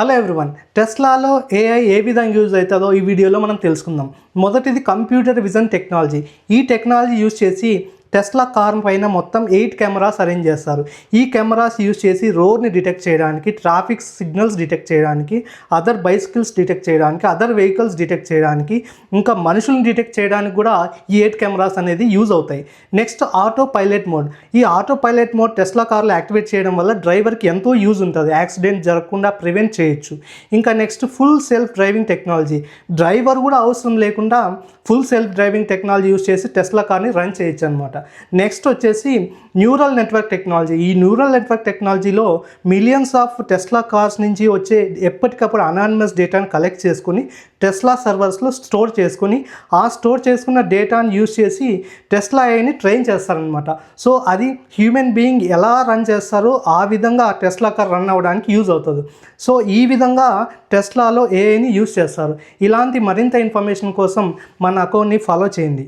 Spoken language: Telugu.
హలో ఎవ్రీవన్, టెస్లాలో ఏఐ ఏ విధంగా యూజ్ అవుతుందో ఈ వీడియోలో మనం తెలుసుకుందాం. మొదటిది కంప్యూటర్ విజన్ టెక్నాలజీ. ఈ టెక్నాలజీ యూజ్ చేసి టెస్లా కార్ పైన మొత్తం 8 కెమెరాస్ అరేంజ్ చేస్తారు. ఈ కెమెరాస్ యూజ్ చేసి రోడ్ని డిటెక్ట్ చేయడానికి, ట్రాఫిక్ సిగ్నల్స్ డిటెక్ట్ చేయడానికి, అదర్ బైసికల్స్ డిటెక్ట్ చేయడానికి, అదర్ వెహికల్స్ డిటెక్ట్ చేయడానికి, ఇంకా మనుషులను డిటెక్ట్ చేయడానికి కూడా ఈ 8 కెమెరాస్ అనేది యూజ్ అవుతాయి. Next auto pilot mode. ఈ ఆటో పైలట్ మోడ్ టెస్లా కార్లో యాక్టివేట్ చేయడం వల్ల డ్రైవర్కి ఎంతో యూజ్ ఉంటుంది. యాక్సిడెంట్ జరగకుండా ప్రివెంట్ చేయొచ్చు. ఇంకా next full self driving technology. Driver కూడా అవసరం లేకుండా full self driving technology use చేసి టెస్లా కార్ని రన్ చేయొచ్చు అనమాట. నెక్స్ట్ వచ్చేసి న్యూరల్ నెట్వర్క్ టెక్నాలజీ. ఈ న్యూరల్ నెట్వర్క్ టెక్నాలజీలో మిలియన్స్ ఆఫ్ టెస్లా కార్స్ నుంచి వచ్చే ఎప్పటికప్పుడు అనానిమస్ డేటాను కలెక్ట్ చేసుకుని టెస్లా సర్వర్స్లో స్టోర్ చేసుకుని ఆ స్టోర్ చేసుకున్న డేటాను యూజ్ చేసి టెస్లా ఏఐని ట్రైన్ చేస్తారనమాట. సో అది హ్యూమన్ బీయింగ్ ఎలా రన్ చేస్తారో ఆ విధంగా ఆ టెస్లా కార్ రన్ అవ్వడానికి యూజ్ అవుతుంది. సో ఈ విధంగా టెస్లాలో ఏఐని యూజ్ చేస్తారు. ఇలాంటి మరింత ఇన్ఫర్మేషన్ కోసం మన అకౌంట్ని ఫాలో చేయండి.